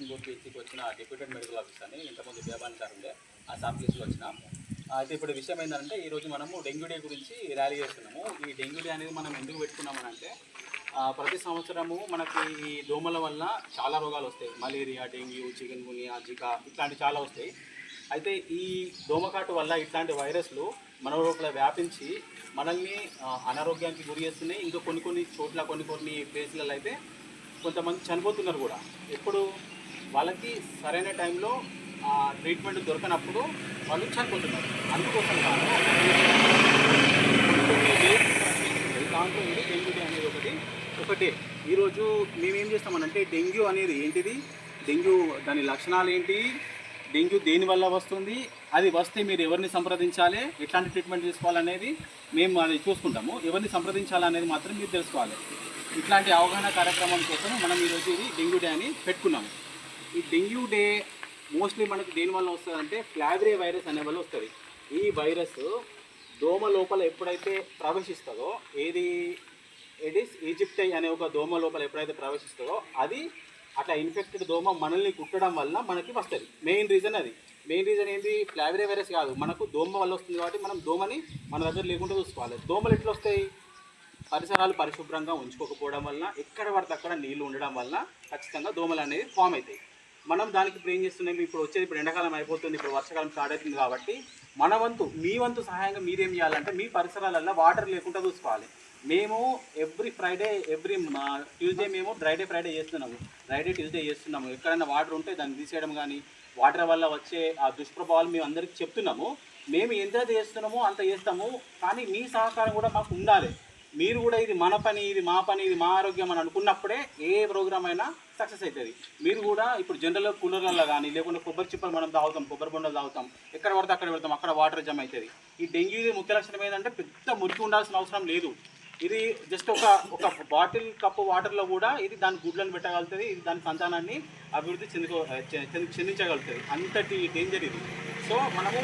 బెంగళూరు పీసీకి వచ్చిన deputed medical ఆఫీసర్ని. ఇంతకుముందు బేబాన్ సార్ ఉండే ఆ సార్ ప్లేస్లో వచ్చిన. అయితే ఇప్పుడు విషయం ఏంటంటే ఈరోజు మనము డెంగ్యూ డే గురించి ర్యాలీ చేస్తున్నాము. ఈ డెంగ్యూ డే అనేది మనం ఎందుకు పెట్టుకున్నామనంటే ప్రతి సంవత్సరము మనకి ఈ దోమల వల్ల చాలా రోగాలు వస్తాయి. మలేరియా, డెంగ్యూ, చికెన్ గునియా, జికా ఇట్లాంటివి చాలా వస్తాయి. అయితే ఈ దోమకాటు వల్ల ఇట్లాంటి వైరస్లు మన లోపల వ్యాపించి మనల్ని అనారోగ్యానికి గురి చేస్తున్నాయి. ఇంకా కొన్ని చోట్ల కొన్ని ప్లేస్లలో అయితే కొంతమంది చనిపోతున్నారు కూడా. ఎప్పుడు వాళ్ళకి సరైన టైంలో ట్రీట్మెంట్ దొరకనప్పుడు వాళ్ళు చనిపోతున్నారు. అందుకోసం దాంట్లో ఇది డెంగ్యూ డే అనేది ఒకటే. ఈరోజు మేమేం చేస్తామనంటే డెంగ్యూ అనేది ఏంటిది, డెంగ్యూ దాని లక్షణాలు ఏంటి, డెంగ్యూ దేనివల్ల వస్తుంది, అది వస్తే మీరు ఎవరిని సంప్రదించాలి, ఎట్లాంటి ట్రీట్మెంట్ తీసుకోవాలనేది మేము అది చూసుకుంటాము. ఎవరిని సంప్రదించాలనేది మాత్రం మీరు తెలుసుకోవాలి. ఇట్లాంటి అవగాహన కార్యక్రమం కోసం మనం ఈరోజు ఇది డెంగ్యూ డే అని పెట్టుకున్నాము. ఈ డెంగ్యూ డే మోస్ట్లీ మనకి దేనివల్ల వస్తుందంటే ఫ్లావిరియా వైరస్ అనే వల్ల వస్తుంది. ఈ వైరస్ దోమ లోపల ఎప్పుడైతే ప్రవేశిస్తుందో, ఎడిస్ ఈజిప్టై అనే ఒక దోమ లోపల ఎప్పుడైతే ప్రవేశిస్తుందో అది అట్లా ఇన్ఫెక్టెడ్ దోమ మనల్ని కుట్టడం వల్ల మనకి వస్తుంది. మెయిన్ రీజన్ ఏంటి, ఫ్లావిరియా వైరస్ కాదు, మనకు దోమ వల్ల వస్తుంది. కాబట్టి మనం దోమని మన దగ్గర లేకుండా చూసుకోవాలి. దోమలు ఎట్లా వస్తాయి, పరిసరాలు పరిశుభ్రంగా ఉంచుకోకపోవడం వల్ల, ఎక్కడ పడితే అక్కడ నీళ్లు ఉండడం వల్ల ఖచ్చితంగా దోమలు అనేవి ఫామ్ అవుతాయి. మనం దానికి ఇప్పుడు ఏం చేస్తున్నాం, ఇప్పుడు ఎండాకాలం అయిపోతుంది, ఇప్పుడు వర్షాకాలం స్టార్ట్ అవుతుంది. కాబట్టి మన వంతు, మీ వంతు సహాయంగా మీరేం చేయాలంటే మీ పరిసరాలలో వాటర్ లేకుండా చూసుకోవాలి. మేము ఎవ్రీ ఫ్రైడే, ట్యూస్డే మేము ఫ్రైడే చేస్తున్నాము. ఎక్కడైనా వాటర్ ఉంటే దాన్ని తీసేయడం కానీ, వాటర్ వల్ల వచ్చే ఆ దుష్ప్రభావాలు మేము అందరికీ చెప్తున్నాము. మేము ఎంత చేస్తున్నామో అంత చేస్తాము. కానీ మీ సహకారం కూడా మాకు ఉండాలి. మీరు కూడా ఇది మన పని, ఇది మా పని, ఇది మా ఆరోగ్యం అని అనుకున్నప్పుడే ఏ ప్రోగ్రామ్ అయినా సక్సెస్ అవుతుంది. మీరు కూడా ఇప్పుడు జనరల్గా కూలర్లలో కానీ, లేకుంటే కొబ్బరి చిప్పలు మనం తాగుతాం, కొబ్బరి బొండలు తాగుతాం, ఎక్కడ పడితే అక్కడ పెడతాం, అక్కడ వాటర్ జమ అవుతుంది. ఈ డెంగ్యూ ముఖ్య లక్షణం ఏంటంటే పెద్ద మురికి ఉండాల్సిన అవసరం లేదు. ఇది జస్ట్ ఒక బాటిల్ కప్పు వాటర్లో కూడా ఇది దాని గుడ్లను పెట్టగలుగుతుంది. ఇది దాని సంతానాన్ని అభివృద్ధి చెందించగలుగుతుంది. అంతటి డేంజర్ ఇది. సో మనము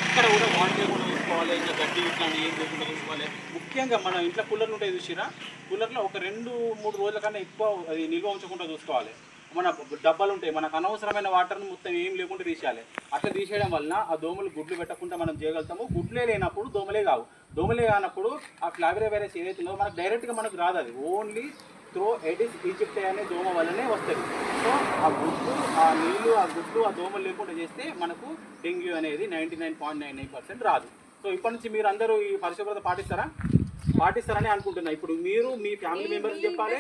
ఎక్కడ కూడా వాటర్ లేకుండా చూసుకోవాలి. ఇంకా గడ్డి ఇట్లాంటి ఏం లేకుండా చూసుకోవాలి. ముఖ్యంగా మన ఇంట్లో కూలర్లు ఉంటాయి చూసిరా, కూలర్లో ఒక 2-3 రోజుల కన్నా ఎక్కువ అది నిల్వ ఉంచకుండా చూసుకోవాలి. మన డబ్బాలు ఉంటాయి, మనకు అనవసరమైన వాటర్ని మొత్తం ఏం లేకుండా తీసేయాలి. అట్లా తీసేయడం వల్ల ఆ దోమలు గుడ్లు పెట్టకుండా మనం చేయగలుగుతాము. గుడ్లే లేనప్పుడు దోమలే కావు. దోమలే కానప్పుడు ఆ ఫ్లావిరియా వైరస్ ఏదైతే ఉందో మనకు డైరెక్ట్గా మనకు రాదు. అది ఓన్లీ త్రో ఎడిస్ ఈజిప్టై అనే దోమ వల్లనే వస్తుంది. సో ఆ గుడ్లు, ఆ నీళ్ళు, ఆ గుడ్లు, ఆ దోమలు లేకుండా చేస్తే మనకు డెంగ్యూ అనేది 99.99% రాదు. సో ఇప్పటి నుంచి మీరు అందరూ ఈ పరిశుభ్రత పాటిస్తారని అనుకుంటున్నా. ఇప్పుడు మీరు మీ ఫ్యామిలీ మెంబర్స్ చెప్పాలి,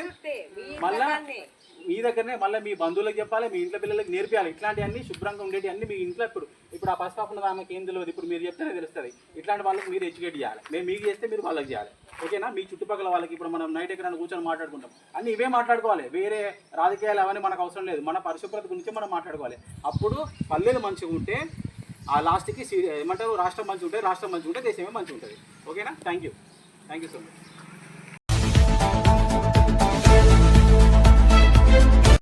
మళ్ళీ మీ దగ్గరనే మళ్ళీ మీ బంధువులకు చెప్పాలి, మీ ఇంట్లో పిల్లలకి నేర్పించాలి. ఇట్లాంటివన్నీ శుభ్రంగా ఉండేవి అన్నీ మీ ఇంట్లో ఇప్పుడు ఆ పసిపాప ఆమెకి ఏం తెలియదు, ఇప్పుడు మీరు చెప్తేనే తెలుస్తుంది. ఇట్లాంటి వాళ్ళకి మీరు ఎడ్యుకేట్ చేయాలి. మేము మీకు చేస్తే మీరు వాళ్ళకి చేయాలి. ఓకేనా? మీ చుట్టుపక్కల వాళ్ళకి ఇప్పుడు మనం నైట్ ఎక్కడైనా కూర్చొని మాట్లాడుకుంటాం, అన్నీ ఇవే మాట్లాడుకోవాలి. వేరే రాజకీయాలు అవన్నీ మనకు అవసరం లేదు. మన పరిశుభ్రత గురించి మనం మాట్లాడుకోవాలి. అప్పుడు పల్లెలు మంచిగా ఉంటే ఆ లాస్ట్కి ఏమంటారు, రాష్ట్రం మంచిగా ఉంటే దేశమే మంచిగా ఉంటుంది. ఓకేనా? Thank you so much.